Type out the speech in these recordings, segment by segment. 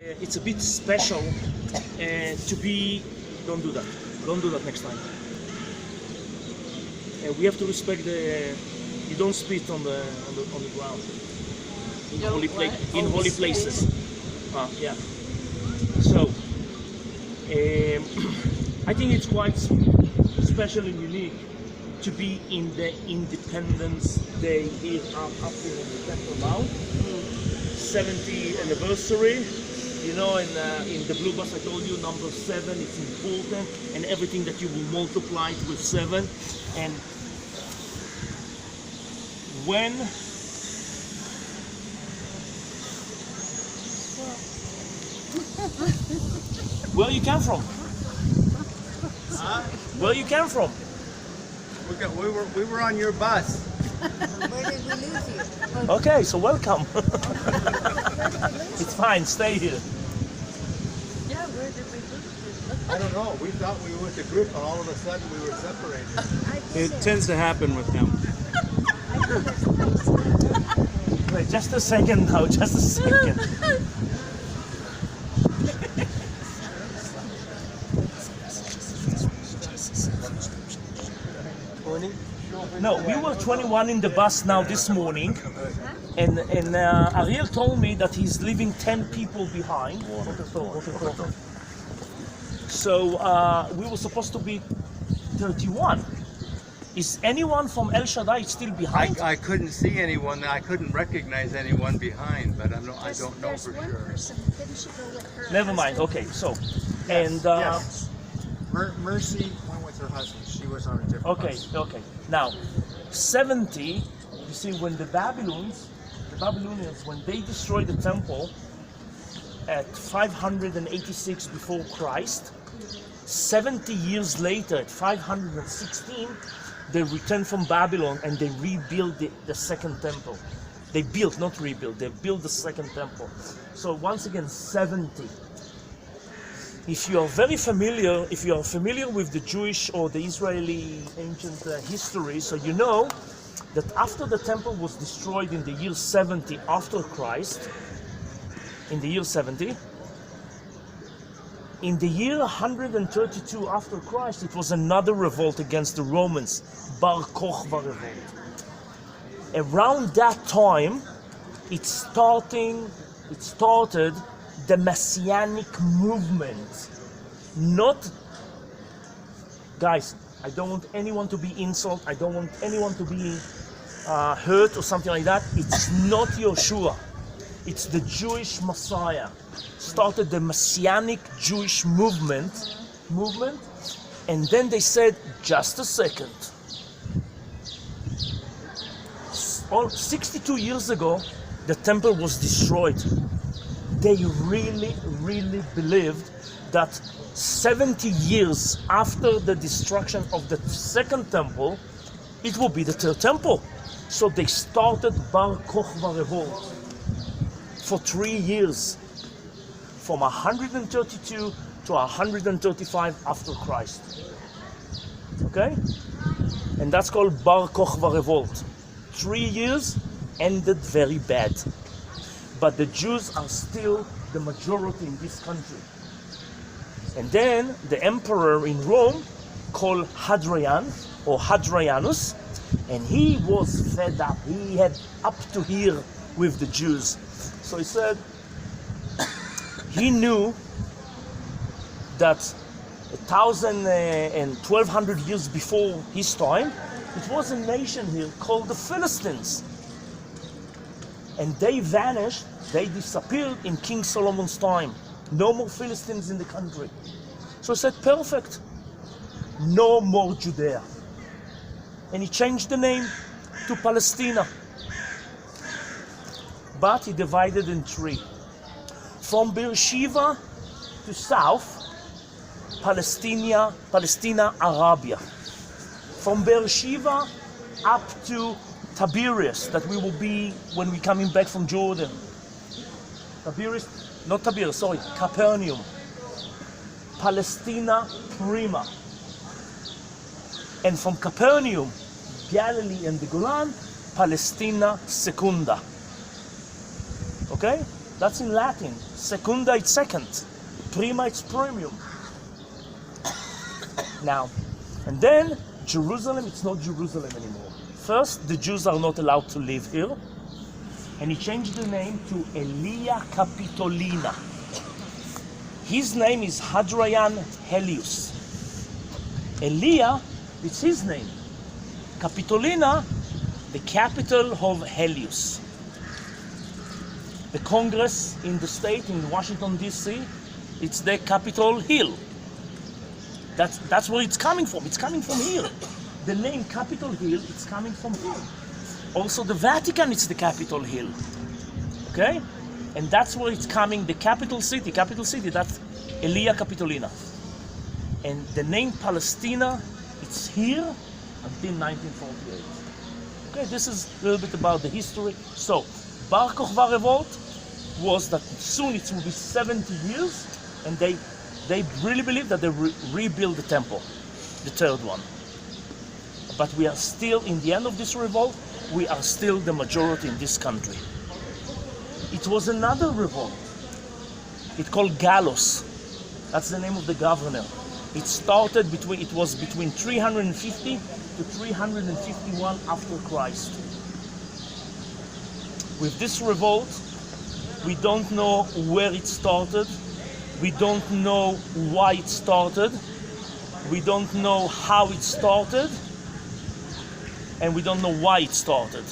It's a bit special to be. Don't do that. Don't do that next time. We have to respect the. You don't spit on the ground. In holy places. Yeah. So I think it's quite special and unique to be in the Independence Day here up in the Temple Mount. 70th anniversary. You know, in the blue bus I told you number 7, it's important, and everything that you will multiply it with 7. And when where you come from? Huh? Where you came from? We were on your bus. Where did we lose you? Okay, so welcome. It's fine, stay here. Yeah, where did we lose you? I don't know. We thought we were with a group, and all of a sudden we were separated. It tends to happen with them. Wait, just a second now, just a second. No, we were 21 in the bus now this morning, and Ariel told me that he's leaving 10 people behind. So we were supposed to be 31. Is anyone from El Shaddai still behind? I couldn't see anyone. I couldn't recognize anyone behind, but I don't know for sure. Person. Didn't she go with her Never mind. husband? Okay, so Yes, and yes. Mercy went with her husband. She was on a different okay, bus. okay. Now, 70. You see, when the Babylonians, when they destroyed the temple at 586 before Christ, 70 years later, at 516, they returned from Babylon and they rebuilt the second temple. They built, not rebuilt. They built the second temple. So once again, 70. If you are familiar with the Jewish or the Israeli ancient history, so you know that after the temple was destroyed in the year 70 after Christ, in the year 70, in the year 132 after Christ, it was another revolt against the Romans, Bar Kokhba revolt. Around that time, it started the Messianic movement. Not, guys, I don't want anyone to be insulted, I don't want anyone to be hurt or something like that. It's not Yeshua, it's the Jewish Messiah. Started the Messianic Jewish movement, and then they said, just a second. 62 years ago, the temple was destroyed. They really believed that 70 years after the destruction of the second temple, it will be the third temple. So they started Bar Kokhba revolt for 3 years, from 132 to 135 after Christ. Okay? And that's called Bar Kokhba revolt. 3 years, ended very bad. But the Jews are still the majority in this country. And then the emperor in Rome, called Hadrian or Hadrianus, and he was fed up. He had up to here with the Jews. So he said, he knew that 1,000 and 1,200 years before his time, it was a nation here called the Philistines. And they vanished, they disappeared in King Solomon's time. No more Philistines in the country. So he said, perfect, no more Judea. And he changed the name to Palestina. But he divided in 3. From Beersheba to south, Palestina, Arabia. From Beersheba up to Tiberias, that we will be when we're coming back from Jordan. Capernaum. Palestina Prima. And from Capernaum, Galilee and the Golan, Palestina Secunda. Okay? That's in Latin. Secunda, it's second. Prima, it's premium. Now, and then Jerusalem, it's not Jerusalem anymore. First, the Jews are not allowed to live here. And he changed the name to Elia Capitolina. His name is Hadrian Helius. Elia, it's his name. Capitolina, the capital of Helios. The Congress in the state, in Washington, D.C., it's the Capitol Hill. That's where it's coming from. It's coming from here. The name Capitol Hill, it's coming from here. Also, the Vatican, it's the Capitol Hill. Okay? And that's where it's coming, the capital city, that's Elia Capitolina. And the name Palestina, it's here until 1948. Okay, this is a little bit about the history. So, Bar Kokhba revolt was that soon it will be 70 years, and they really believe that they rebuild the temple, the third one. But we are still, in the end of this revolt, we are still the majority in this country. It was another revolt. It's called Gallos. That's the name of the governor. It started between 350 to 351 after Christ. With this revolt, we don't know where it started. We don't know why it started. We don't know how it started. And we don't know why it started.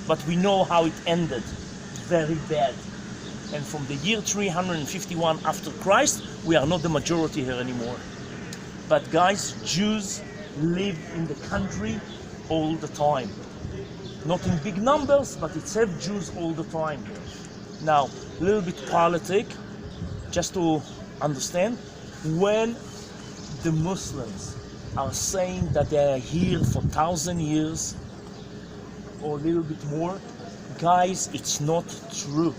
But we know how it ended. Very bad. And from the year 351 after Christ, we are not the majority here anymore. But guys, Jews live in the country all the time. Not in big numbers, but it's have Jews all the time. Now, a little bit politic, just to understand. When the Muslims are saying that they are here for 1,000 years, or a little bit more, guys, it's not true.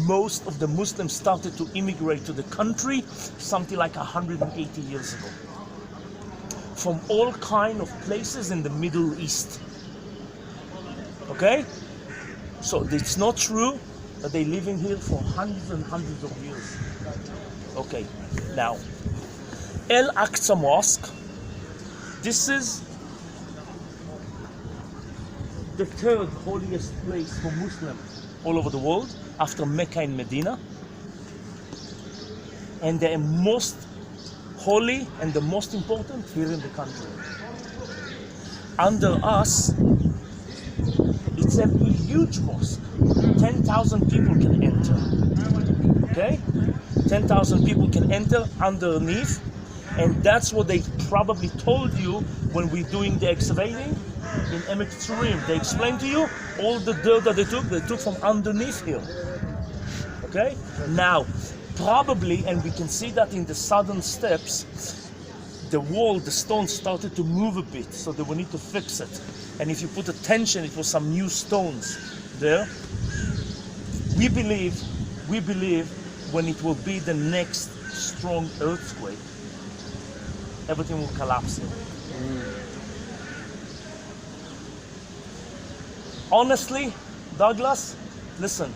Most of the Muslims started to immigrate to the country something like 180 years ago. From all kind of places in the Middle East. Okay? So it's not true that they're living here for hundreds and hundreds of years. Okay, now, Al-Aqsa Mosque. This is the third holiest place for Muslims all over the world, after Mecca and Medina. And the most holy and the most important here in the country. Under us, it's a huge mosque. 10,000 people can enter. Okay? 10,000 people can enter underneath. And that's what they probably told you when we're doing the excavating in Emek Tzurim. They explained to you all the dirt that they took from underneath here. Okay? Now, probably, and we can see that in the southern steps, the wall, the stones started to move a bit, so they will need to fix it. And if you put attention, it was some new stones there. We believe when it will be the next strong earthquake, everything will collapse here. Honestly, Douglas, listen.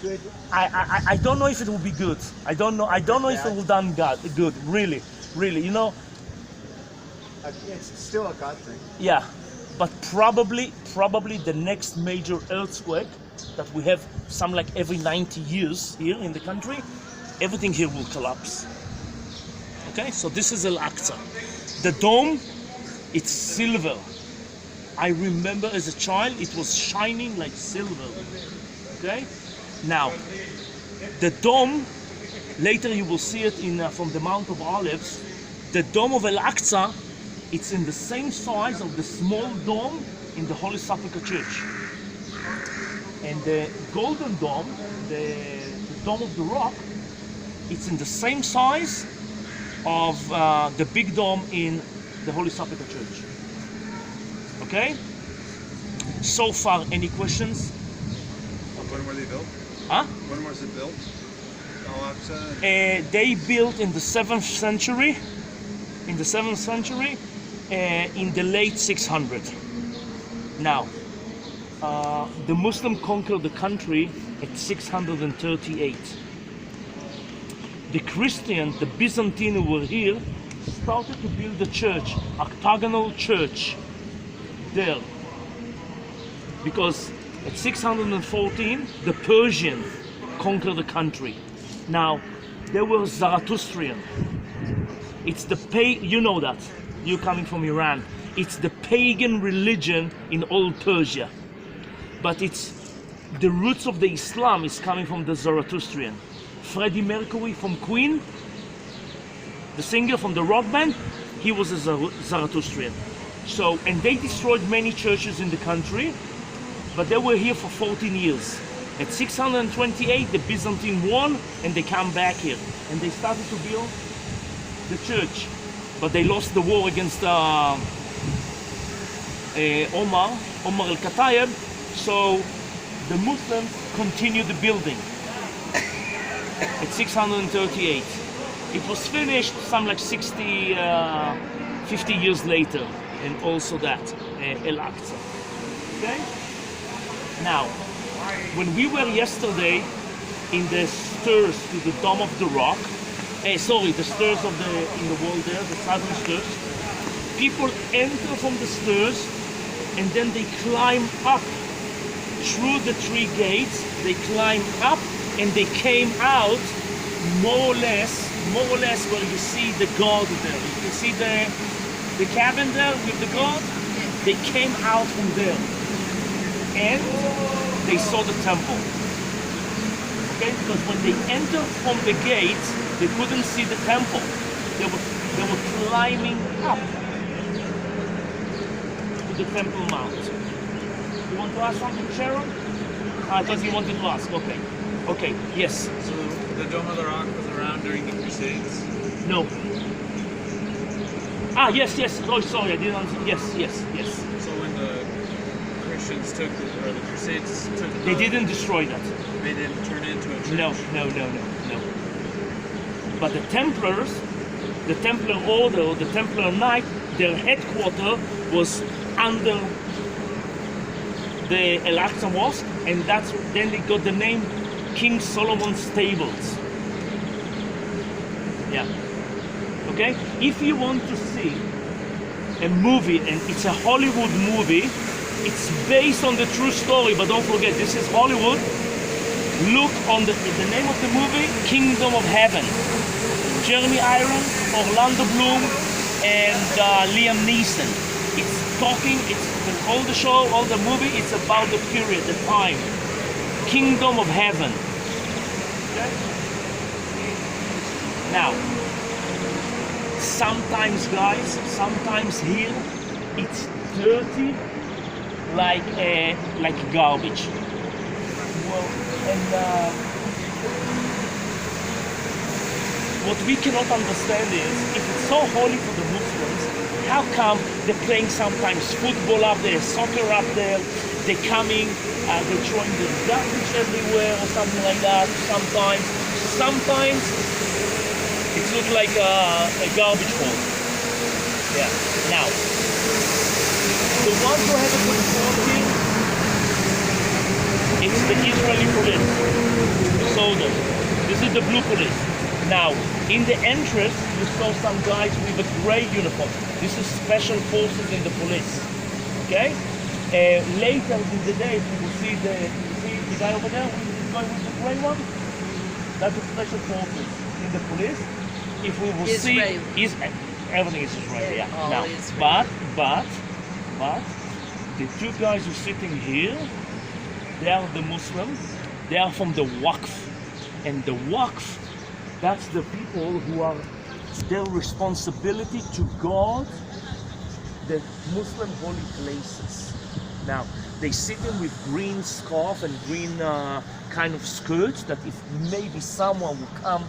Good. I don't know if it will be good. I don't know if it will done good. Really. You know. It's still a God thing. Yeah, but probably the next major earthquake that we have, some like every 90 years here in the country, everything here will collapse. Okay, so this is Al-Aqsa. The dome, it's silver. I remember as a child, it was shining like silver. Okay, now the dome. Later you will see it in from the Mount of Olives. The dome of Al-Aqsa, it's in the same size of the small dome in the Holy Sepulchre Church. And the golden dome, the dome of the rock, it's in the same size of the big dome in the Holy Sepulchre Church. Okay? So far, any questions? When were they built? Huh? When was it built? Al-Aqsa? They built in the 7th century. In the 7th century, in the late 600. Now, the Muslim conquered the country at 638. The Christian, the Byzantine who were here, started to build a church, octagonal church, there. Because at 614, the Persian conquered the country. Now, they were Zarathustrian. It's the you know that, you coming from Iran. It's the pagan religion in old Persia. But it's the roots of the Islam is coming from the Zarathustrian. Freddie Mercury from Queen, the singer from the rock band, he was a Zarathustrian. So, and they destroyed many churches in the country, but they were here for 14 years. At 628, the Byzantine won, and they come back here, and they started to build the church. But they lost the war against Omar al-Khattab, so the Muslims continued the building at 638. It was finished some like 50 years later, and also that, Al-Aqsa. Okay? Now, when we were yesterday in the stairs to the Dome of the Rock, the stairs of in the wall there, the southern stairs, people enter from the stairs and then they climb up through the three gates. They climb up and they came out more or less where you see the guard there. You see the cabin there with the guard? They came out from there and they saw the temple. Okay, because when they entered from the gate, they couldn't see the temple. They were climbing up to the Temple Mount. You want to ask something, Sharon? I thought you wanted to ask. Okay. Okay. Yes. So the Dome of the Rock was around during the Crusades? No. Yes. Oh, sorry, I didn't answer. Yes. So when the Christians took or the Crusades took They didn't destroy that. They didn't turn it into a church? No. But the Templars, the Templar Order, or the Templar Knight, their headquarters was under the Al-Aqsa Mosque, and then they got the name King Solomon's Stables. Yeah. Okay? If you want to see a movie, and it's a Hollywood movie, it's based on the true story, but don't forget, this is Hollywood. Look on the name of the movie, Kingdom of Heaven. Jeremy Irons, Orlando Bloom, and Liam Neeson. It's all the show, all the movie, it's about the period, the time. Kingdom of Heaven. Okay? Now, sometimes guys, sometimes here, it's dirty like garbage. Well, and what we cannot understand is, if it's so holy for the Muslims, how come they're playing sometimes football up there, soccer up there, they're coming, they're throwing the garbage everywhere or something like that. Sometimes it looks like a garbage hole. Yeah. Now, the ones who have a control here, it's the Israeli police. So this is the blue police. Now, in the entrance, you saw some guys with a gray uniform. This is special forces in the police. Okay? Later in the day, you will see the guy over there, going with the gray one. That's the special forces in the police. If we will Israel. Everything is Israeli. Yeah. All Now, Israel. but the two guys who are sitting here, they are the Muslims. They are from the Waqf, and the Waqf, that's the people who are their responsibility to guard the Muslim holy places. Now, they sit in with green scarf and green kind of skirt, that if maybe someone will come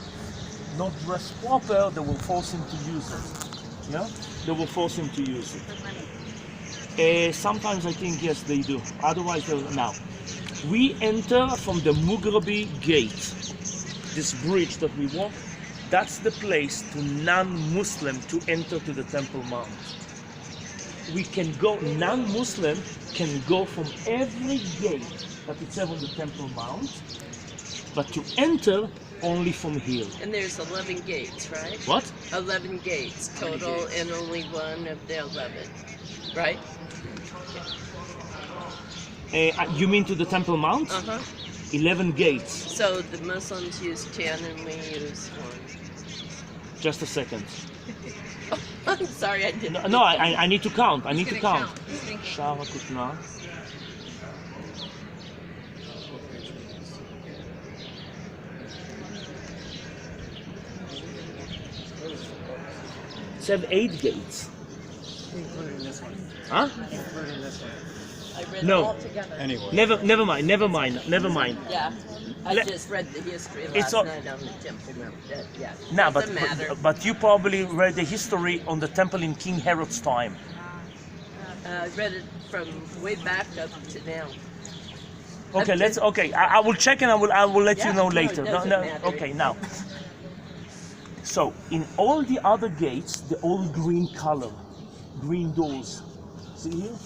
not dressed proper, they will force him to use it. Yeah? They will force him to use it. Sometimes I think, yes, they do. Otherwise, now, we enter from the Mughrabi gate. This bridge that we walk, that's the place to non-Muslim to enter to the Temple Mount. We can go, non-Muslim can go from every gate that is on the Temple Mount, but to enter only from here. And there's 11 gates, right? What? 11 gates total, and only one of the 11, right? You mean to the Temple Mount? Uh-huh. 11 gates. So the Muslims use 10 and we use 1. Just a second. I'm sorry, I didn't. No, I need to count. I need to count. He's gonna count. Shara Kutna. It's have 8 gates. Including this one. Huh? Including this one. I read No. it all together. Anyway. Never mind. Yeah, I Let- just read the history It's last all- night on the Temple Mount. Yeah, No, doesn't matter. but you probably read the history on the temple in King Herod's time. I read it from way back up to now. Okay, I will check and I will let you Yeah, know no, it later. doesn't matter. Okay, now. So in all the other gates, they're all green color, green doors. See here?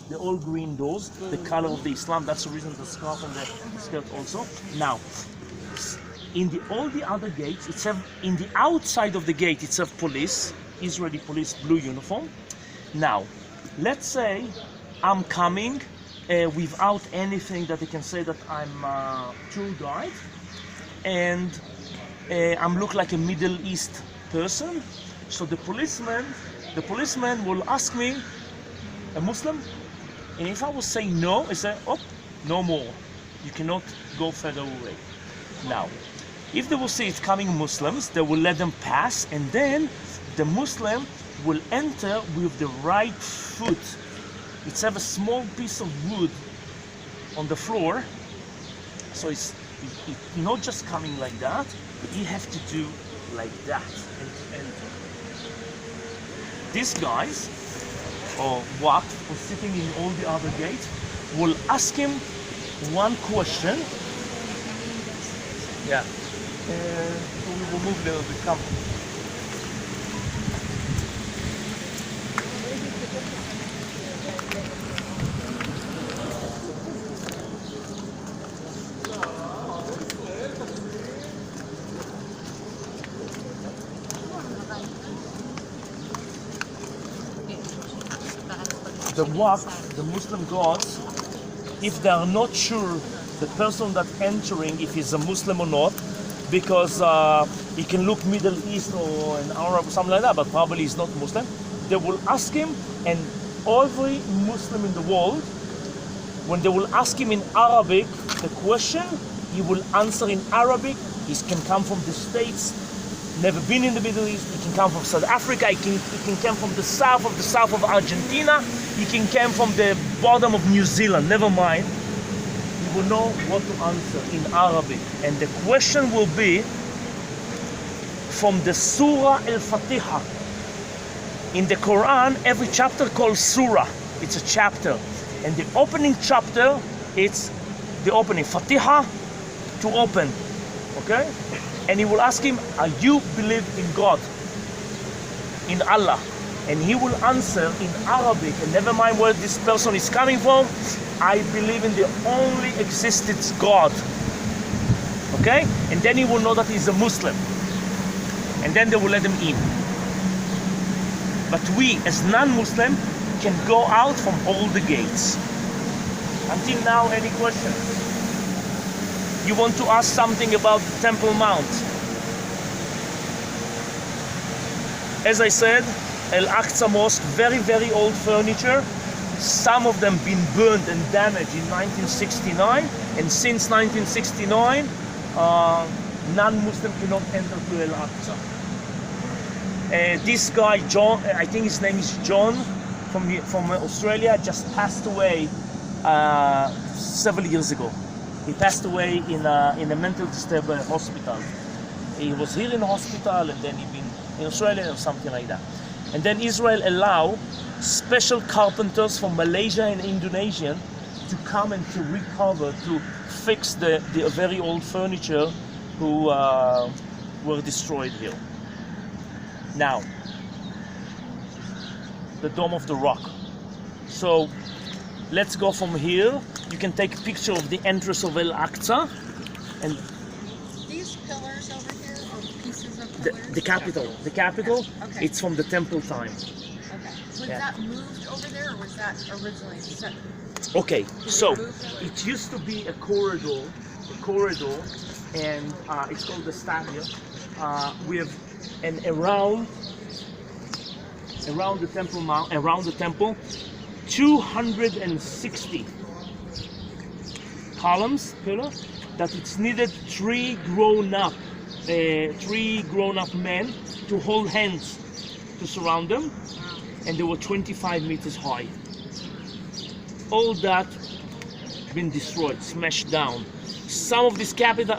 They're all green doors, the color of the Islam. That's the reason the scarf and the skirt also. Now, in all the other gates, it's have in the outside of the gate, it's have police, Israeli police, blue uniform. Now, let's say I'm coming without anything that I can say that I'm a tour guide, and I'm look like a Middle East person. So the policeman will ask me, a Muslim? And if I will say no, I say, oh, no more. You cannot go further away. Now, if they will see it's coming Muslims, they will let them pass, and then the Muslim will enter with the right foot. It's have a small piece of wood on the floor, so it's not just coming like that. You have to do like that and enter. These guys, or what, who's sitting in all the other gates, will ask him one question. Yeah. So we will move the camera. The Waqf, the Muslim gods, if they are not sure the person that entering, if he's a Muslim or not, because he can look Middle East or an Arab or something like that, but probably he's not Muslim, they will ask him, and every Muslim in the world, when they will ask him in Arabic the question, he will answer in Arabic. He can come from the States, never been in the Middle East. He can come from South Africa. He can come from the south of Argentina. He can come from the bottom of New Zealand. Never mind. He will know what to answer in Arabic. And the question will be from the Surah Al-Fatiha. In the Quran, every chapter called Surah. It's a chapter. And the opening chapter, it's the opening. Fatiha to open. Okay? And he will ask him, are you believe in God? In Allah? And he will answer in Arabic, and never mind where this person is coming from, I believe in the only existed God. Okay? And then he will know that he's a Muslim. And then they will let him in. But we, as non-Muslim, can go out from all the gates. Until now, any questions? You want to ask something about the Temple Mount? As I said, Al-Aqsa Mosque, very, very old furniture. Some of them been burned and damaged in 1969. And since 1969, non-Muslim cannot enter to Al-Aqsa. This guy, John, I think his name is John, from Australia, just passed away several years ago. He passed away in a mental disturbed hospital. He was here in the hospital, and then he been in Australia or something like that. And then Israel allow special carpenters from Malaysia and Indonesia to come and to recover, to fix the very old furniture who were destroyed here. Now, the Dome of the Rock. So let's go from here. You can take a picture of the entrance of Al-Aqsa, and here, or pieces of The, pillars? the capital, Okay. it's from the temple time. Okay. Was Yeah. that moved over there, or was that originally set? Okay, so move that? it used to be a corridor, and it's called the stadia, with and around the temple mount, around the temple, 260 columns, pillars, that it's needed three grown-up men to hold hands to surround them, and they were 25 meters high. All that been destroyed, smashed down. Some of this capital,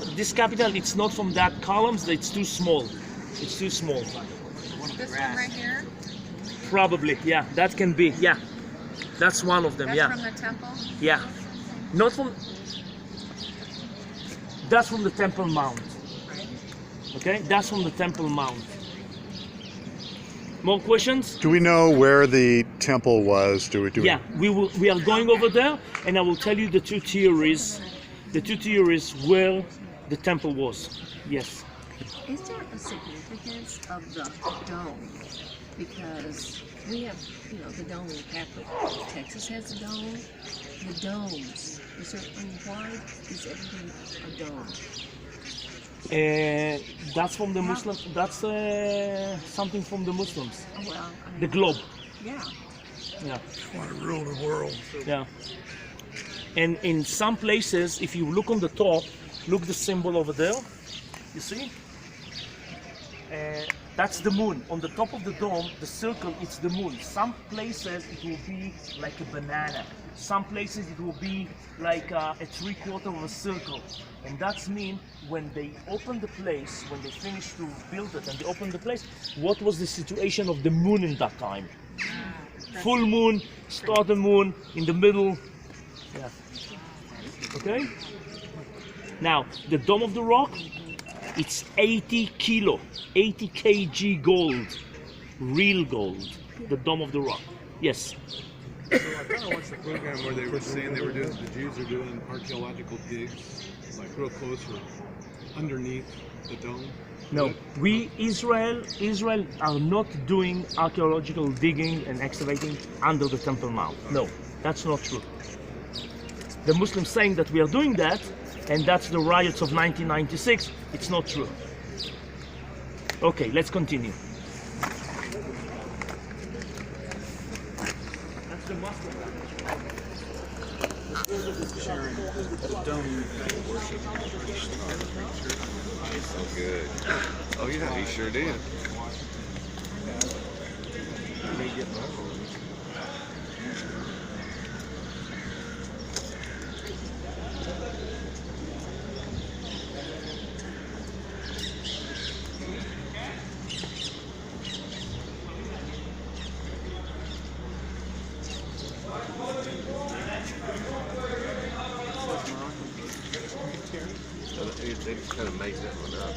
it's not from that columns. It's too small. It's too small. This one right here? Probably, yeah. That can be, yeah. That's one of them, That's yeah. from the temple? Yeah. Not from. That's from the Temple Mount. Okay, that's from the Temple Mount. More questions? Do we know where the temple was? Yeah, we are going over there, and I will tell you the two theories where the temple was. Yes. Is there a significance of the dome? Because we have, the dome in Catholic. Texas has a dome. The domes. Is there, why is everything a dome? That's from the Muslim. That's something from the Muslims. Oh, well, The globe. yeah. Yeah. Want to rule the world. Yeah. And in some places, if you look on the top, look the symbol over there. You see? That's the moon. On the top of the dome, the circle, it's the moon. Some places it will be like a banana. Some places it will be like a 3/4 of a circle. And that's mean when they open the place, when they finish to build it and they open the place, what was the situation of the moon in that time? Full moon, star the moon, in the middle. Yeah. Okay? Now, the Dome of the Rock, it's 80 kg gold. Real gold. The Dome of the Rock. Yes. So I kind of watched the program where they were saying the Jews are doing archaeological digs, like real close or underneath the dome. No, Israel are not doing archaeological digging and excavating under the Temple Mount. No, that's not true. The Muslims saying that we are doing that, and that's the riots of 1996. It's not true. Okay, let's continue. That's the mosque. So good. Oh yeah, he sure did. So they just kind of make that one up.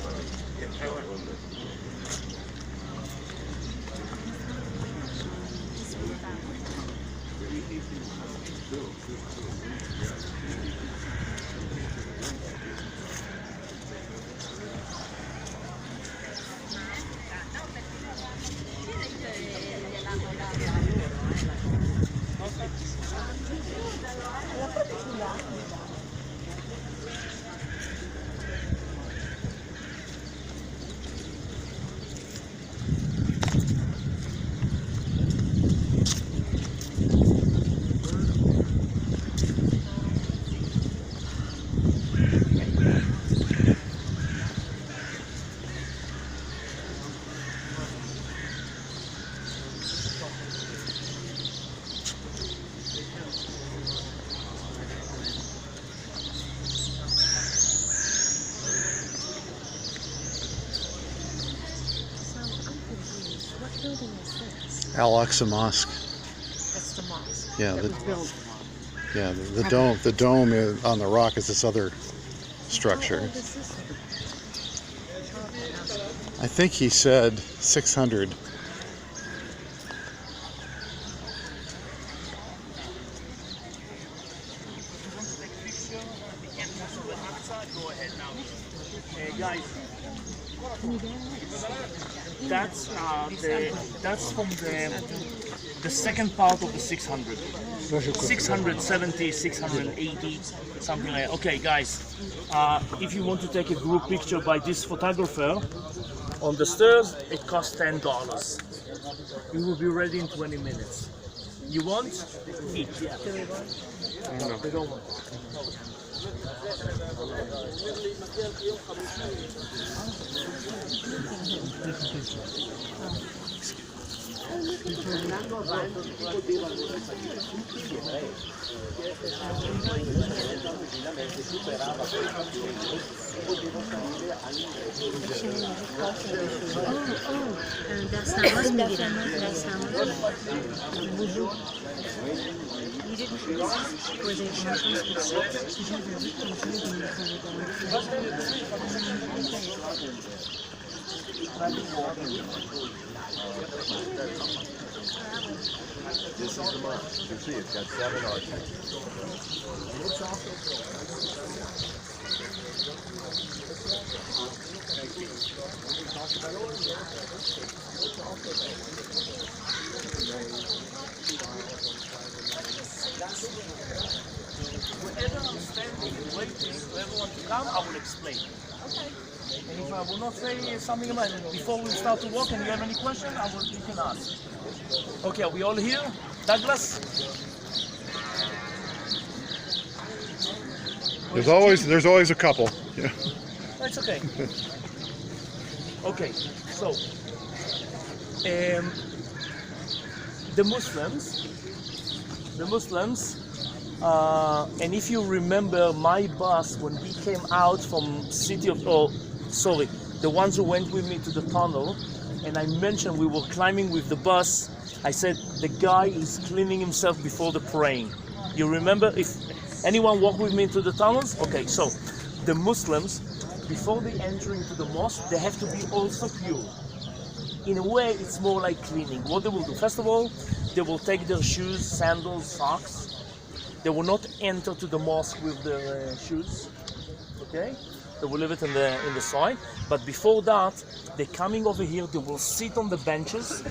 Al-Aqsa Mosque. That's the mosque. Yeah, That was built. Yeah, the dome on the rock is this other structure. How old is this? I think he said 600. Go ahead now. Guys, That's from the second part of the 600. 670, 680, something like that. Okay, guys, if you want to take a group picture by this photographer on the stairs, it costs $10. You will be ready in 20 minutes. You want? Eat, yeah. No, they don't want. This is the mosque. You can see it's got 7 arches. Wherever I'm standing, waiting for everyone to come, I will explain. Okay. And if I will not say something about it before we start to walk and you have any question, you can ask. Okay, are we all here? Douglas? There's always a couple. Yeah. That's okay. Okay, so the Muslims, and if you remember my bus when we came out from the ones who went with me to the tunnel, and I mentioned we were climbing with the bus, I said the guy is cleaning himself before the praying. You remember? If anyone walked with me into the tunnels? Okay, so the Muslims, before they enter into the mosque, they have to be also pure. In a way, it's more like cleaning. What they will do, first of all, they will take their shoes, sandals, socks. They will not enter to the mosque with their shoes. Okay? They will leave it in the side. But before that, they're coming over here. They will sit on the benches,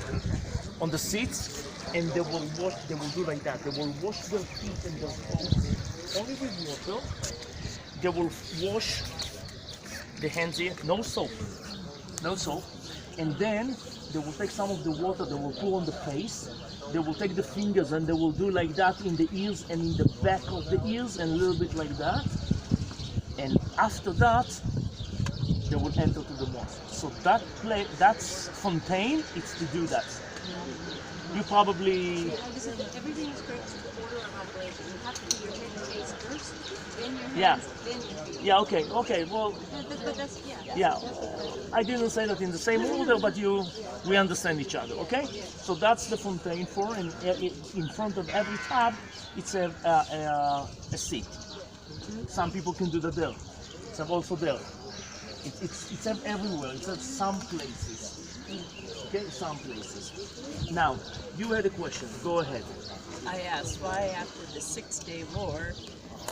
on the seats, and they will do like that. They will wash their feet and their toes only with water. They will wash the hands here, no soap, and then they will take some of the water, they will pour on the face, they will take the fingers and they will do like that in the ears and in the back of the ears and a little bit like that, and after that they will enter to the mosque. So that's fontaine, it's to do that. You probably... Everything is correct to the order of operation. You have to do your head and face first, then your hands, then your feet. Yeah, okay, well... But that's, I didn't say that in the same order, but we understand each other, okay? So that's the fontaine for, and in front of every tab, it's a seat. Some people can do that there. It's also there. It's everywhere. It's at some places. Okay, some places. Now, you had a question. Go ahead. I asked why after the 6-day war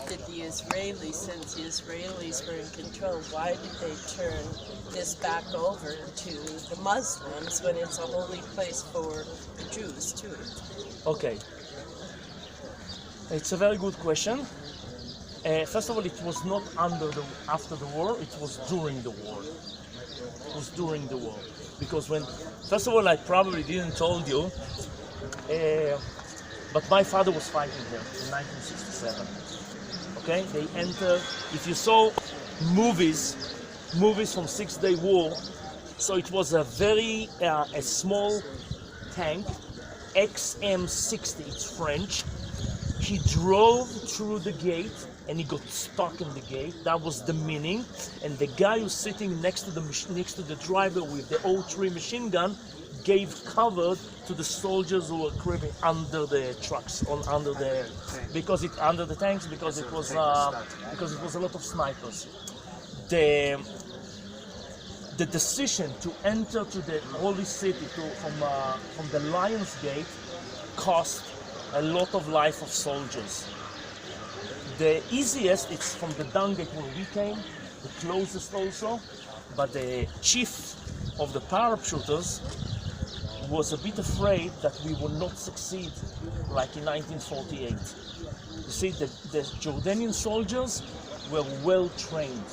did the Israelis, since the Israelis were in control, why did they turn this back over to the Muslims when it's a holy place for the Jews too? Okay. It's a very good question. First of all, it was not after the war, it was during the war. It was during the war. Because first of all, I probably didn't told you, but my father was fighting there in 1967. Okay, they entered. If you saw movies from 6-day war, so it was a very a small tank, XM60. It's French. He drove through the gate and he got stuck in the gate. That was the meaning. And the guy who's sitting next to the driver with the 03 machine gun gave cover to the soldiers who were creeping under the trucks, under the tanks, because it was a lot of snipers. The decision to enter to the holy city from the Lion's Gate cost a lot of life of soldiers. The easiest, it's from the Dung Gate where we came, the closest also, but the chief of the parachuters was a bit afraid that we would not succeed like in 1948. You see, the Jordanian soldiers were well trained.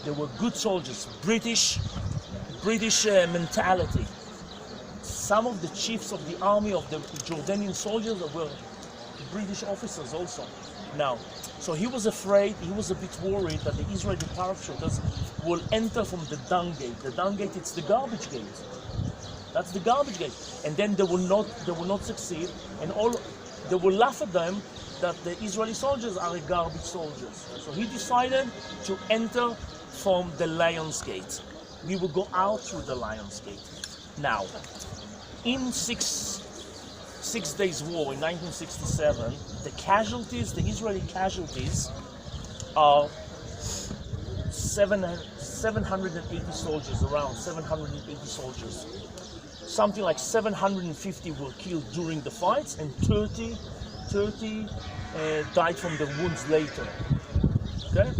They were good soldiers, British mentality. Some of the chiefs of the army of the Jordanian soldiers were British officers also. Now, so he was afraid, he was a bit worried that the Israeli parachuters will enter from the dung gate. The dung gate, it's the garbage gate. That's the garbage gate. And then they will not succeed, and they will laugh at them that the Israeli soldiers are garbage soldiers. So he decided to enter from the Lion's Gate. We will go out through the Lion's Gate. Now, in Six Days War in 1967, the Israeli casualties are 780 soldiers, around 780 soldiers. Something like 750 were killed during the fights, and 30 died from their wounds later. Okay?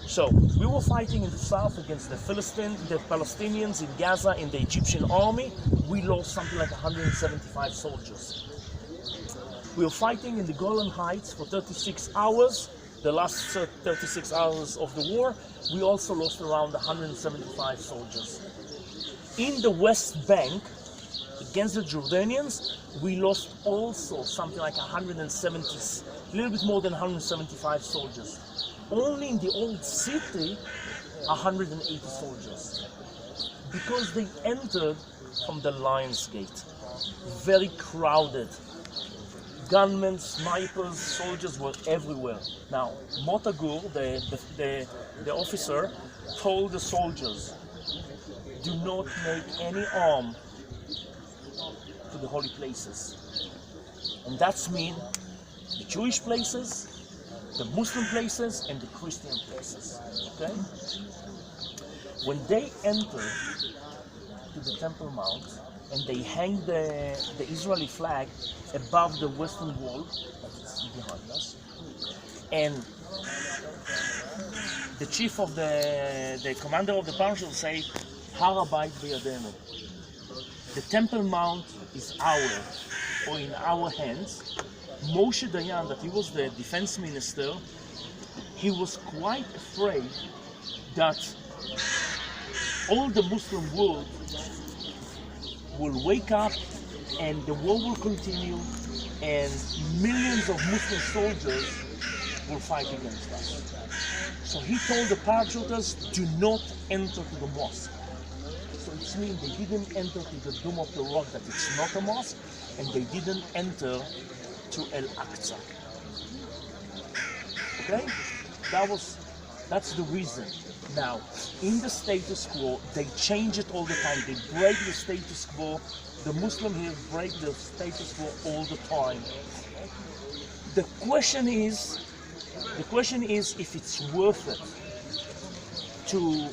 So we were fighting in the south against the Palestinians in Gaza, in the Egyptian army. We lost something like 175 soldiers. We were fighting in the Golan Heights for 36 hours. The last 36 hours of the war, we also lost around 175 soldiers. In the West Bank, against the Jordanians, we lost also something like 170, a little bit more than 175 soldiers. Only in the old city, 180 soldiers. Because they entered from the Lion's Gate. Very crowded. Gunmen, snipers, soldiers were everywhere. Now, Motagur, the officer, told the soldiers, do not make any harm to the holy places. And that's mean the Jewish places, the Muslim places, and the Christian places. Okay? When they enter to the Temple Mount and they hang the Israeli flag above the western wall, that's behind us, and the chief of the commander of the parachute will say, Har Habayit biyadenu. The Temple Mount is ours, or in our hands. Moshe Dayan, that he was the defense minister, he was quite afraid that all the Muslim world will wake up and the war will continue and millions of Muslim soldiers will fight against us. So he told the parachuters, do not enter to the mosque. So it means they didn't enter to the Dome of the Rock, that it's not a mosque, and they didn't enter to Al-Aqsa. Okay? That's the reason. Now, in the status quo, they change it all the time. They break the status quo. The Muslims here break the status quo all the time. The question is if it's worth it to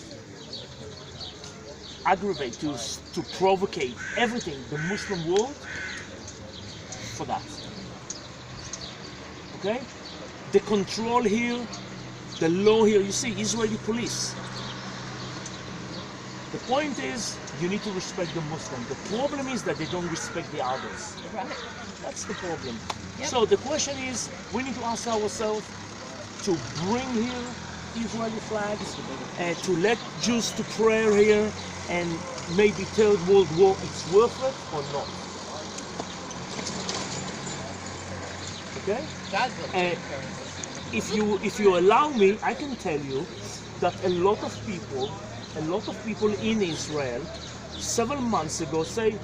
aggravate, to provocate everything, the Muslim world, for that. Okay? The control here, the law here, you see, Israeli police. The point is, you need to respect the Muslim. The problem is that they don't respect the others. Right. That's the problem. Yep. So the question is, we need to ask ourselves to bring here Israeli flags, to let Jews to prayer here, and maybe Third World War, it's worth it or not? Okay? God will take care of it. If you allow me, I can tell you that a lot of people in Israel several months ago say,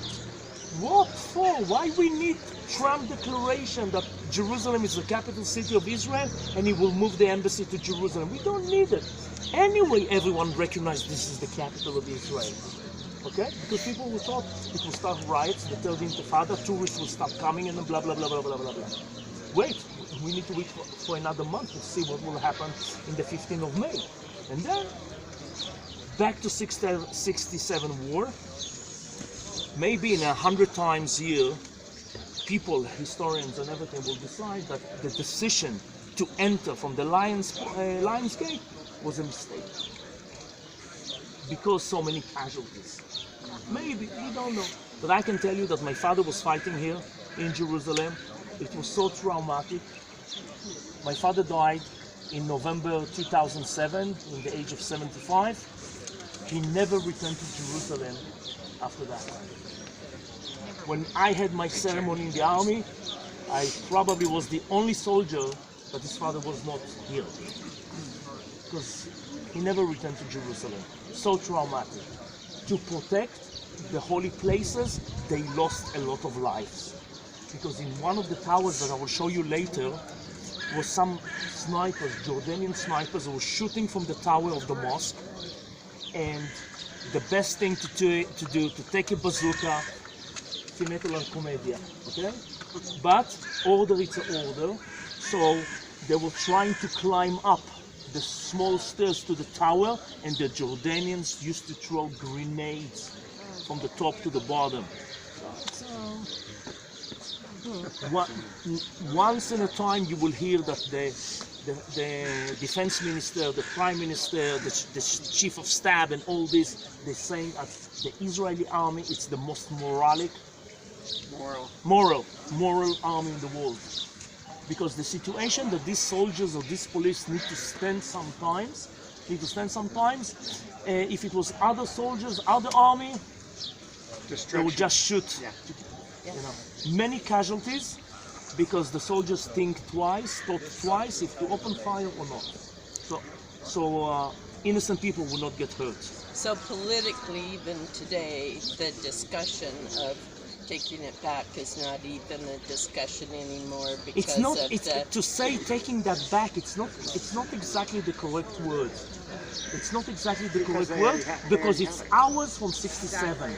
what for? Why we need Trump declaration that Jerusalem is the capital city of Israel and he will move the embassy to Jerusalem? We don't need it. Anyway, everyone recognizes this is the capital of Israel. Okay? Because people will thought it will start riots, the third intifada, tourists will stop coming and blah, blah, blah, blah, blah, blah, blah. Wait, we need to wait for another month to see what will happen in the 15th of May. And then, back to 67 war. Maybe in 100 times a year, people, historians and everything will decide that the decision to enter from the Lion's Gate was a mistake. because so many casualties. Maybe, we don't know. But I can tell you that my father was fighting here in Jerusalem. It was so traumatic. My father died in November 2007, in the age of 75. He never returned to Jerusalem after that. When I had my ceremony in the army, I probably was the only soldier that his father was not here. Because he never returned to Jerusalem. So traumatic. To protect the holy places, they lost a lot of lives. Because in one of the towers that I will show you later, was some snipers, Jordanian snipers, who were shooting from the tower of the mosque. And the best thing to do, to take a bazooka, okay? But order, it's an order. So they were trying to climb up the small stairs to the tower, and the Jordanians used to throw grenades from the top to the bottom. Once in a time you will hear that the defense minister, the prime minister, the chief of staff and all this, they're saying that the Israeli army is the most moral army in the world. Because the situation that these soldiers or these police need to stand sometimes, if it was other soldiers, other army, they would just shoot. You know, many casualties because the soldiers thought twice if to open fire or not. So innocent people will not get hurt. So politically, even today, the discussion of taking it back is not even a discussion anymore because it's not. of It's to say taking that back. It's not exactly the correct word. It's not exactly the correct word because it's ours from '67.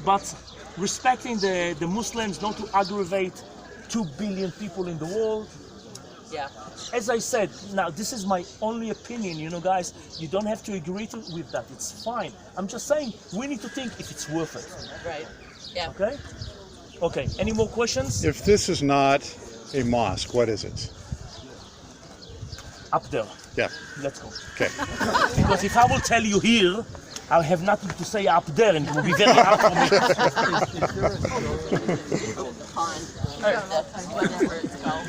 But respecting the Muslims, not to aggravate 2 billion people in the world. Yeah. As I said, now this is my only opinion, you know, guys. You don't have to agree with that. It's fine. I'm just saying we need to think if it's worth it. Right. Yeah. Okay? Okay. Any more questions? If this is not a mosque, what is it? Up there. Yeah. Let's go. Okay. Because if I will tell you here, I'll have nothing to say up there, and it will be very hard for me. Whatever it's called.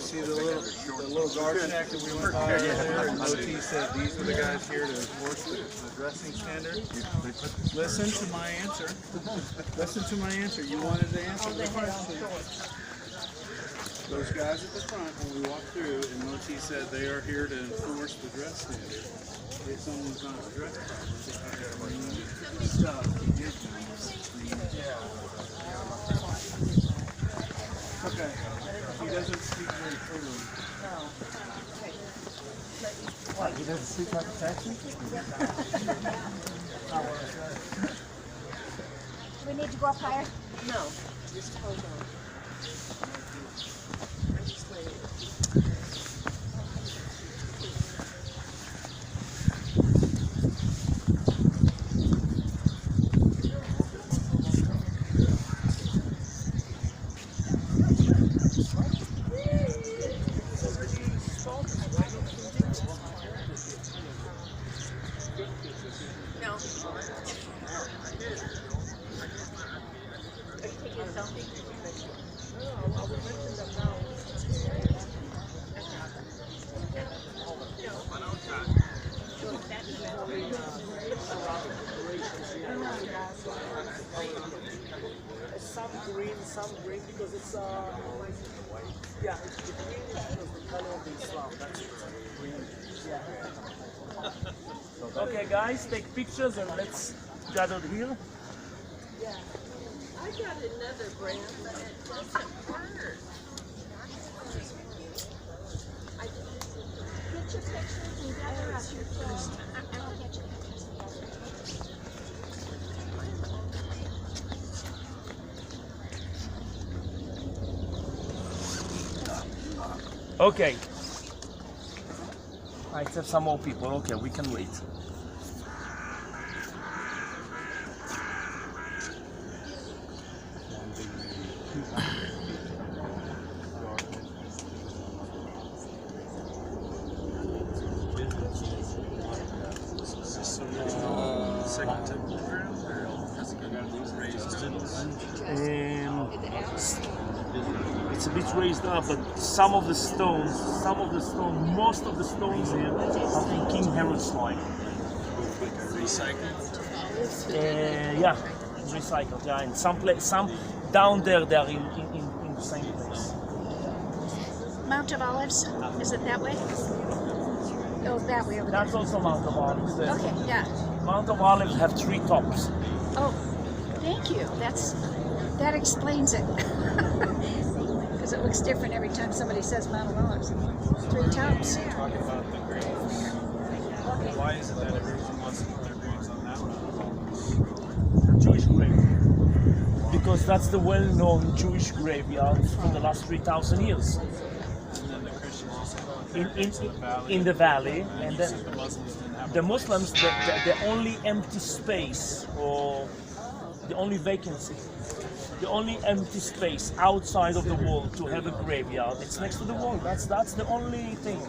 See the little guard shack that we went by there, and OT said these were the guys here to enforce the dressing standard. Listen to my answer. Listen to my answer. You wanted to answer the question. Those guys at the front, when we walked through, and Moti said they are here to enforce the dress standard. If someone's not dressed properly, stuff to give them. Okay. He doesn't speak very clearly. What, he doesn't speak like a taxi? Do we need to go up higher? No, just hold on. Just wait. No. Some green because it's yeah, it's the green because the color of the Islam. That's it. Green. Yeah. Okay, guys, take pictures and let's gather here. Yeah. I got another brand, but it doesn't work. Get your pictures and gather us your first. I will get your pictures together. Okay. I have some more people. Okay, we can wait. Second temple ground, or has it got raised It's a bit raised up, but most of the stones here are from King Herod's time. recycled? Yeah, recycled. Yeah, and some down there they are in the same place. Mount of Olives, is it that way? Oh, that way over there. That's also Mount of Olives. There. Okay, yeah. Mount of Olives have 3 tops. Oh, thank you. That explains it. Because it looks different every time somebody says Mount of Olives. 3 tops. Talk about the grave. Why is it that everyone wants to put their graves on that one? Jewish grave. Because that's the well-known Jewish graveyard for the last 3,000 years. And then the Christians just have In the valley, and then the Muslims didn't have the Muslims, the only empty space, or the only vacancy, the only empty space outside of the wall to have a graveyard, it's next to the wall. That's the only thing,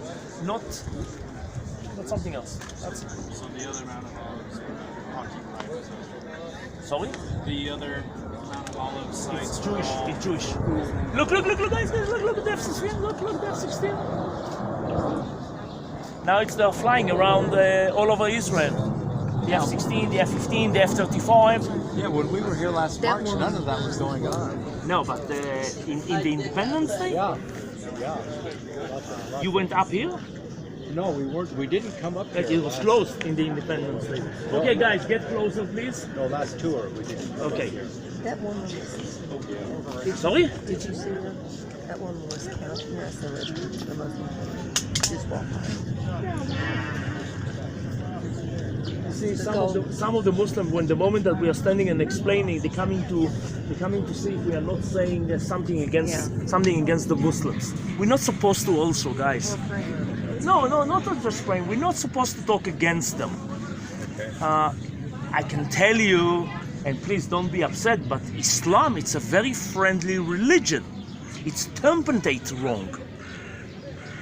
not something else. That's it. So the other Mount of Olives were occupied. Sorry? The other Mount of Olives sites It's Jewish. It's Jewish. Look, guys, look at the F-16. Look the F-16. Now they're flying around all over Israel. The F-16, the F-15, the F-35. Yeah, when we were here last March, none of that was going on. No, but in the Independence Day, Yeah. you went up here. No, we weren't. We didn't come up here. It was closed in the Independence Day. Okay, guys, get closer, please. No, last tour we didn't. Okay. That one was, Sorry? did you see that? That one was counting us, the Muslim. Just walk See, some of the Muslims, when the moment that we are standing and explaining, they're coming to see if we are not saying something against the Muslims. We're not supposed to, also, guys. No, not just praying. We're not supposed to talk against them. I can tell you, and please don't be upset, but Islam, it's a very friendly religion. It's temperate wrong.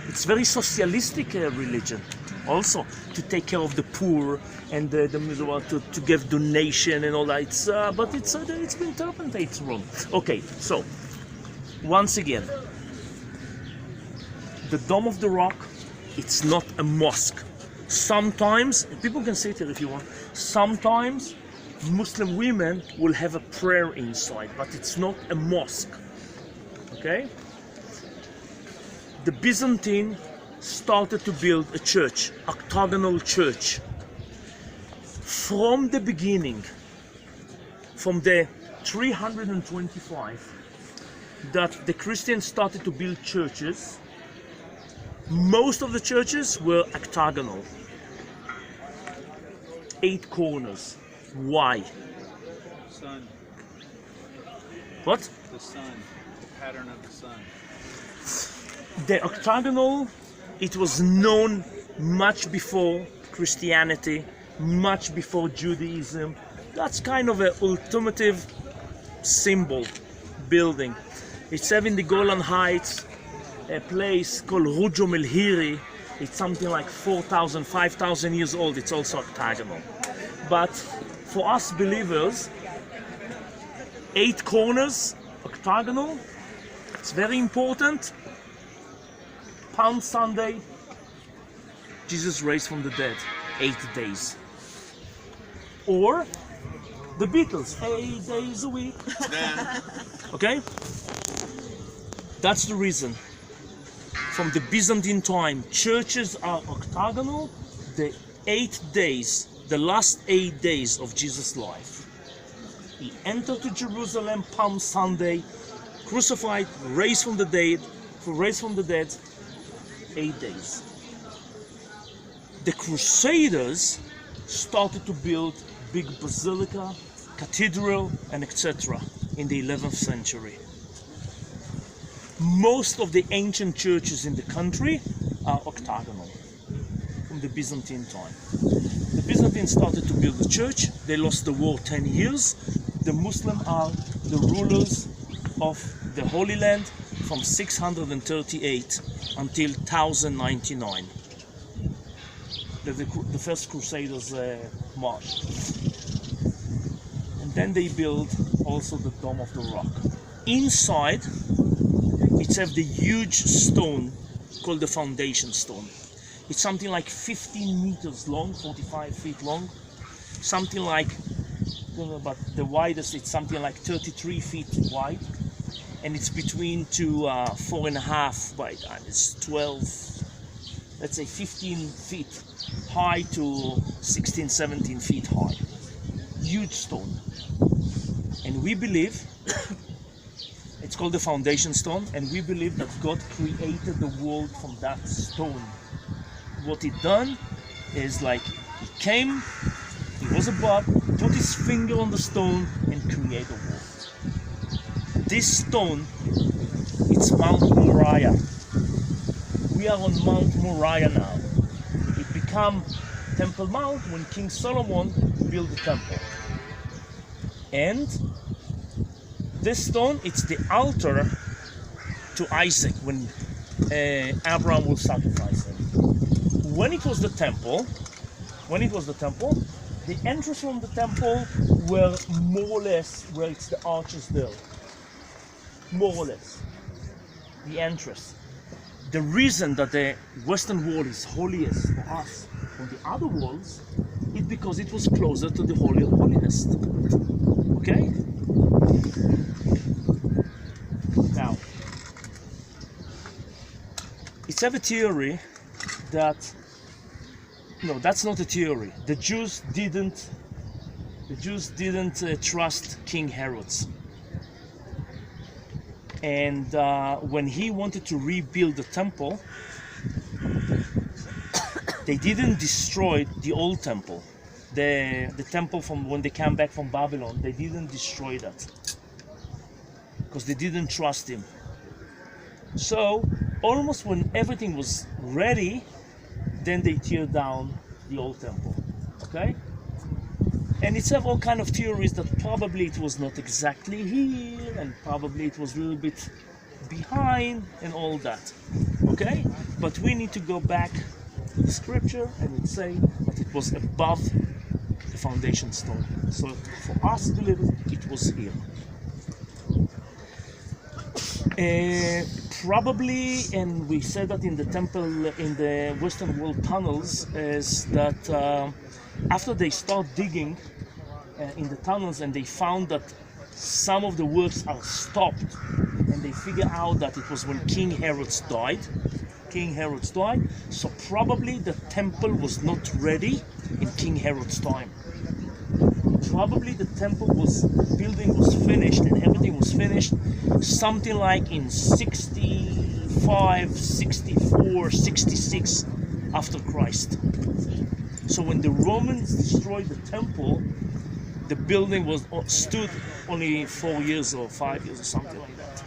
It's very socialistic religion, also to take care of the poor and to give donation and all that. It's been interpreted wrong. Okay, so once again, the Dome of the Rock, it's not a mosque. Sometimes people can sit here if you want. Sometimes Muslim women will have a prayer inside, but it's not a mosque. Okay? The Byzantine started to build a church, octagonal church. From the beginning, from the 325, that the Christians started to build churches, most of the churches were octagonal. 8 corners. Why? sun. What? The sun. The pattern of the sun. The octagonal, it was known much before Christianity, much before Judaism. That's kind of an ultimative symbol building. It's in the Golan Heights, a place called Rujum el-Hiri. It's something like 4,000, 5,000 years old. It's also octagonal. But for us believers, 8 corners, octagonal, it's very important. Palm Sunday, Jesus raised from the dead, 8 days. Or the Beatles, 8 days a week. Okay? That's the reason. From the Byzantine time, churches are octagonal. The 8 days, the last 8 days of Jesus' life. He entered to Jerusalem Palm Sunday, crucified, raised from the dead, 8 days. The Crusaders started to build big basilica, cathedral, and etc. in the 11th century. Most of the ancient churches in the country are octagonal from the Byzantine time. The Byzantines started to build the church. They lost the war 10 years. The Muslims are the rulers of the Holy Land from 638 until 1099. The first Crusaders march. And then they build also the Dome of the Rock. Inside, it's have the huge stone called the foundation stone. It's something like 15 meters long, 45 feet long. Something like, I don't know, but the widest, it's something like 33 feet wide. And it's between to 4.5 by it's 12, let's say 15 feet high to 16, 17 feet high. Huge stone. And we believe, it's called the foundation stone, and we believe that God created the world from that stone. What he done is like, he came, he was above, put his finger on the stone and created the world. This stone, it's Mount Moriah. We are on Mount Moriah now. It became Temple Mount when King Solomon built the temple. And this stone, it's the altar to Isaac when Abraham will sacrifice him. When it was the temple, the entrance from the temple were more or less where it's the arches there. More or less. The entrance. The reason that the western wall is holiest for us on the other walls is because it was closer to the Holy of Holiest. Okay? Now, it's have a theory that, no, that's not a theory. The Jews didn't trust King Herod. And when he wanted to rebuild the temple, they didn't destroy the old temple. The temple from when they came back from Babylon, they didn't destroy that. Because they didn't trust him. So, almost when everything was ready, then they tear down the old temple. Okay? And it's have all kind of theories that probably it was not exactly here, and probably it was a little bit behind, and all that. Okay? But we need to go back to the scripture and it say that it was above the foundation stone. So for us to live, it was here. Probably, and we said that in the temple, in the Western Wall tunnels, is that after they start digging in the tunnels and they found that some of the works are stopped, and they figure out that it was when King Herod died. So probably the temple was not ready in King Herod's time. Probably the temple building was finished and everything was finished something like in 65, 64, 66 after Christ. So when the Romans destroyed the temple, the building stood only 4 years or 5 years or something like that.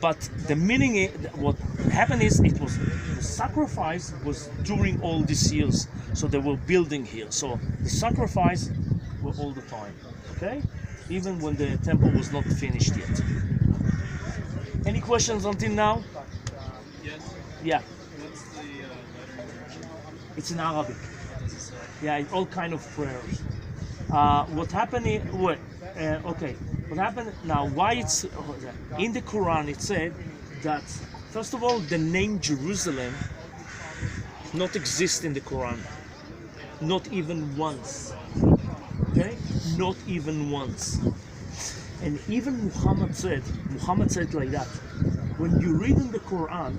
But the meaning, what happened is, it was the sacrifice was during all these years. So they were building here. So the sacrifice were all the time. Okay, even when the temple was not finished yet. Any questions until now? Yes. Yeah. What's the letter? It's in Arabic. Yeah, all kind of prayers. What happened? Okay. What happened now? Why it's in the Quran? It said that first of all, the name Jerusalem not exist in the Quran, not even once. Okay, not even once. And even Muhammad said like that. When you read in the Quran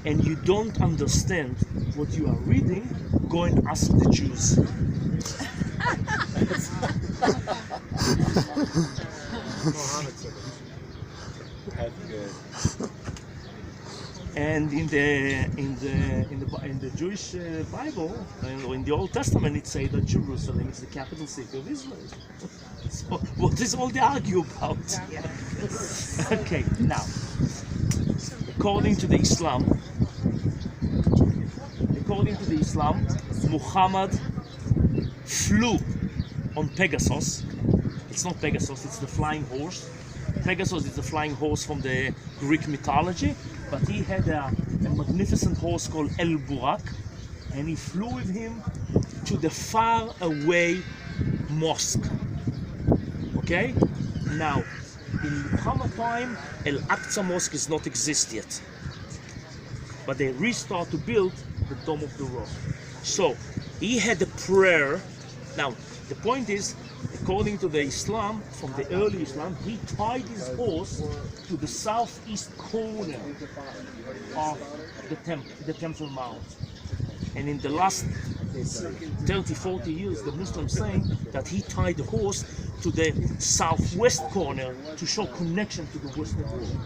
and you don't understand what you are reading, go and ask the Jews. That's good. And in the Jewish Bible, in the Old Testament, it says that Jerusalem is the capital city of Israel. So what is all the argue about? Okay, now, according to the Islam, Muhammad flew on Pegasus. It's not Pegasus, it's the flying horse. Pegasus is the flying horse from the Greek mythology, but he had a magnificent horse called El-Burak, and he flew with him to the far away mosque. Okay? Now, in Muhammad time, Al-Aqsa Mosque does not exist yet. But they restart to build the Dome of the Rock. So, he had a prayer. Now, the point is, according to the Islam, from the early Islam, he tied his horse to the southeast corner of the Temple Mount. And in the last 30, 40 years, the Muslims saying that he tied the horse to the southwest corner to show connection to the Western world.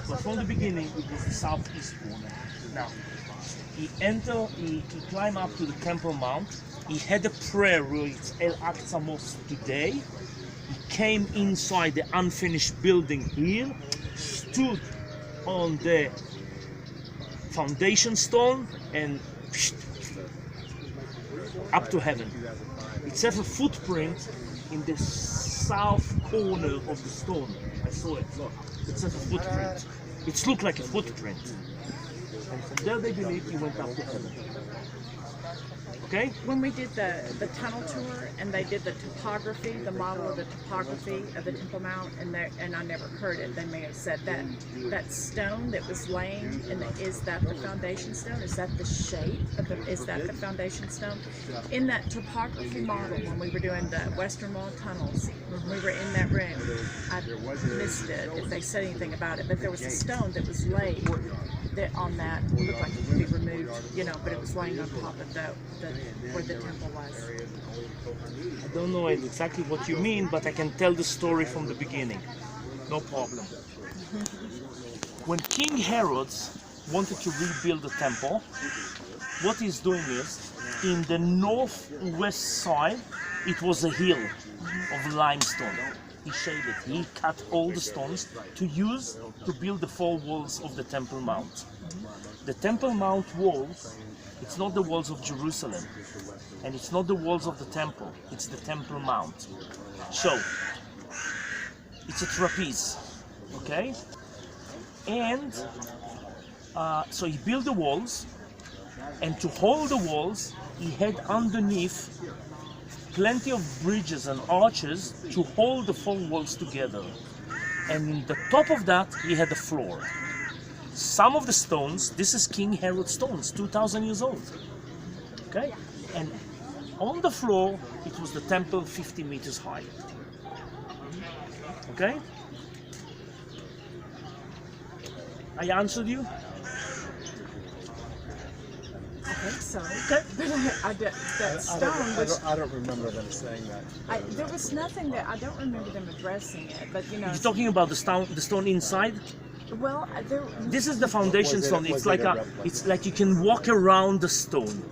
But from the beginning, it was the southeast corner. Now, he climbed up to the Temple Mount. He had a prayer where it's Al-Aqsa Mosque today. He came inside the unfinished building here, stood on the foundation stone, and up to heaven. It's a footprint in the south corner of the stone. I saw it. Look, it's a footprint. It looked like a footprint. And from there they believe he went up to heaven. Okay? When we did the tunnel tour and they did the topography, the model of the topography of the Temple Mount, and I never heard it, they may have said that stone that was laying, is that the foundation stone? Is that the shape of is that the foundation stone? In that topography model, when we were doing the Western Wall tunnels, when we were in that room, I missed it if they said anything about it, but there was a stone that was laid on that, looked like it could be removed, but it was laying on top of where the temple was. I don't know exactly what you mean, but I can tell the story from the beginning. No problem. When King Herod wanted to rebuild the temple, what he's doing is, in the northwest side, it was a hill of limestone. He shaved it. He cut all the stones to use to build the four walls of the Temple Mount. The Temple Mount walls, it's not the walls of Jerusalem, and it's not the walls of the temple, it's the Temple Mount. So, it's a trapeze, okay? And so he built the walls, and to hold the walls, he had underneath plenty of bridges and arches to hold the four walls together. And in the top of that, he had a floor. Some of the stones, this is King Herod stones, 2,000 years old. Okay? And on the floor, it was the temple 50 meters high. Okay? I answered you? I think so. Okay. That stone, I don't remember them saying that. there was nothing that, I don't remember them addressing it, but You're talking about the stone inside? well, This is the foundation stone. It's like you can walk around the stone.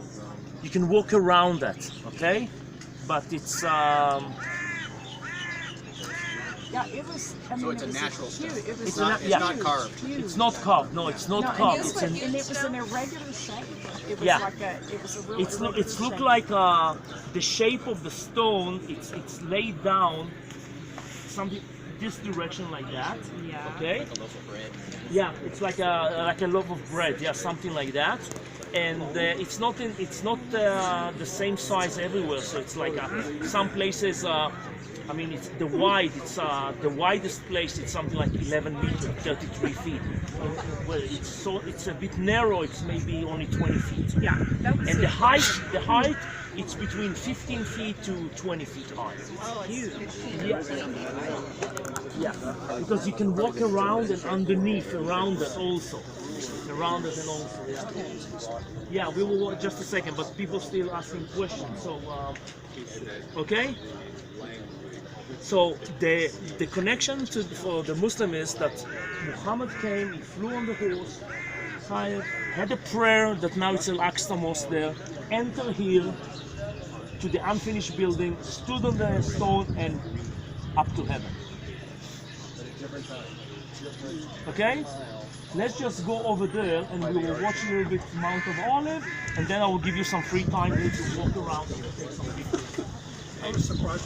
You can walk around that, okay? But it's yeah, it was. So it's a natural huge. stone. It was It's not huge, carved. huge. it's not carved. No, it's not No, carved. and, It's and it was an irregular shape. It was Yeah. like it was a real It's irregular looked shape. like the shape of the stone. It's laid down something this direction like that. Yeah. Okay. Yeah, it's like a loaf of bread. Yeah, something like that. And it's not the same size everywhere. So it's like some places. I mean, it's the widest place. It's something like 11 meters, 33 feet. Well, it's a bit narrow. It's maybe only 20 feet. Yeah, that was And it. the height, it's between 15 feet to 20 feet high. Oh, huge. Yeah, because you can walk around and underneath, around it also. Around it and also, yeah. Yeah, we will walk just a second, but people still asking questions, so, okay? So the connection for the Muslim is that Muhammad came, he flew on the horse, had a prayer that now it's Al-Aqsa Mosque there, entered here to the unfinished building, stood on the stone and up to heaven. Okay? Let's just go over there and we will watch a little bit Mount of Olive, and then I will give you some free time here to walk around and take some pictures. I was surprised.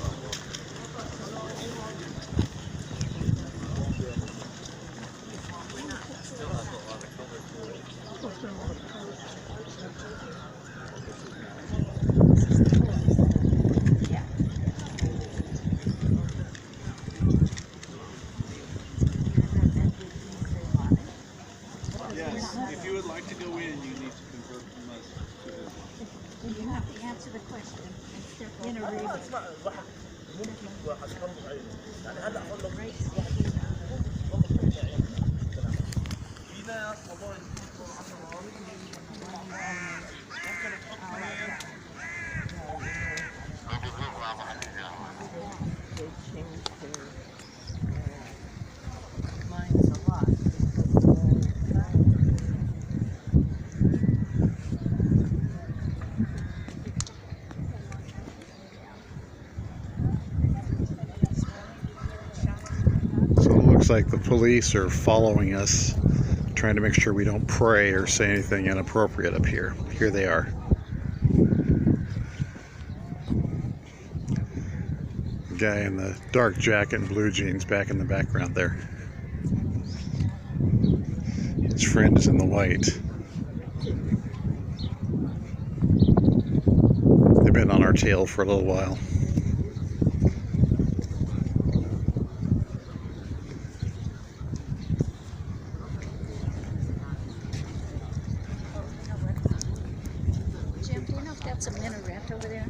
If you would like to go in, you need to convert from us to You have to answer the question and step in or read. Mine's a lot. So it looks like the police are following us, trying to make sure we don't pray or say anything inappropriate up here. Here they are. The guy in the dark jacket and blue jeans back in the background there. His friend is in the white. They've been on our tail for a little while. Jim, do you know if that's a minaret over there?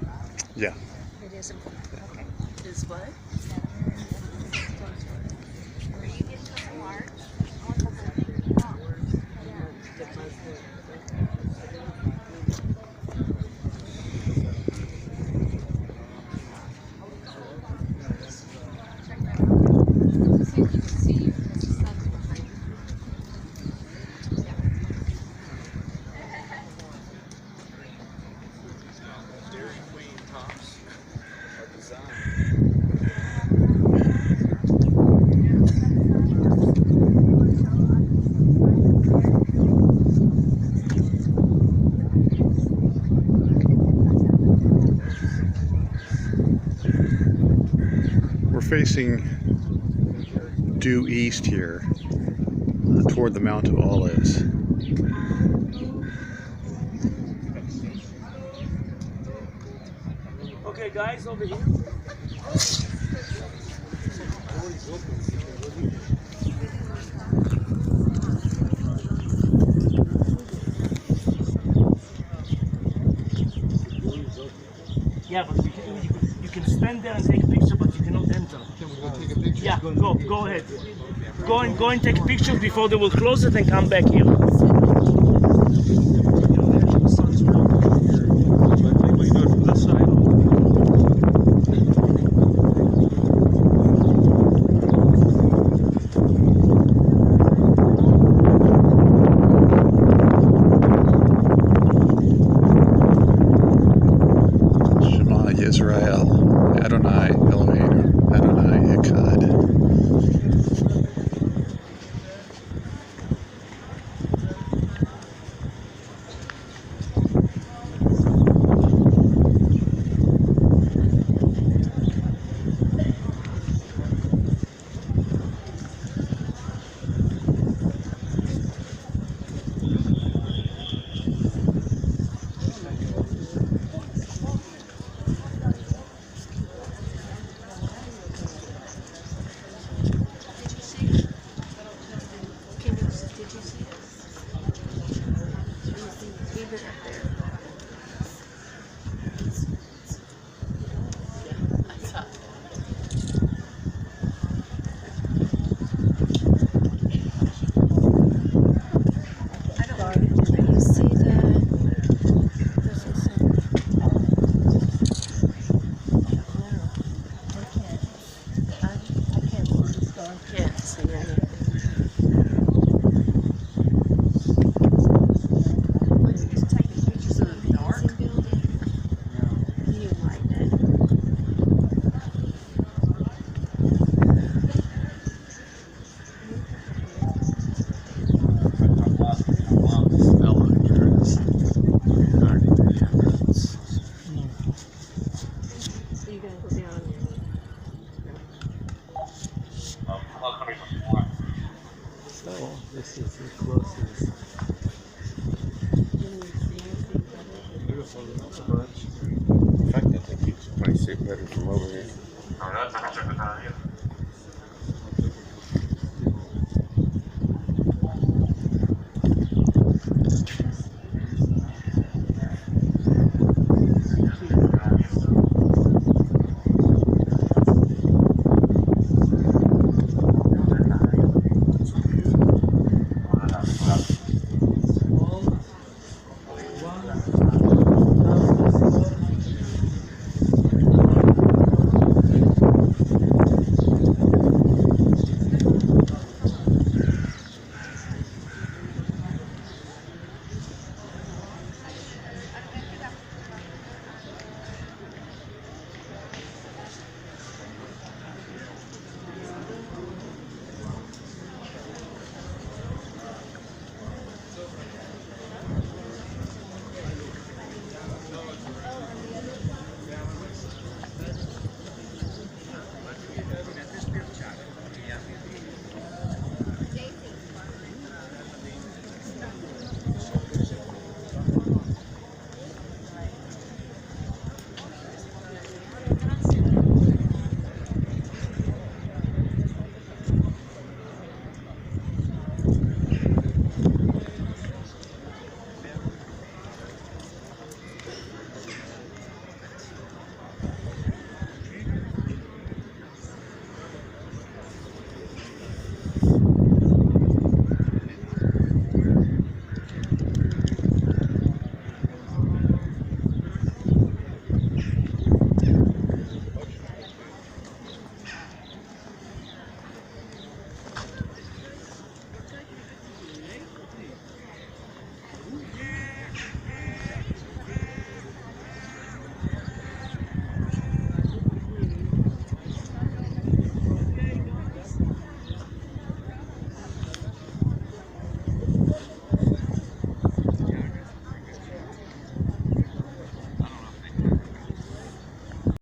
Yeah. It is. Okay. Is what? When you get to the mark, Dairy Queen tops are designed. We're facing due east here, toward the Mount of Olives. Okay, guys, over here. Yeah, but you can stand there and take a picture, but you cannot enter. Can we go take a picture? Yeah, go ahead. Go and take pictures before they will close it and come back here. Israel, Adonai, Eloheinu, Adonai, Echad. Can't see anything. Just taking pictures of the dark. You like that. So you're gonna go down So this is the closest. Beautiful bunch. In fact, I think you can probably see it better from over here.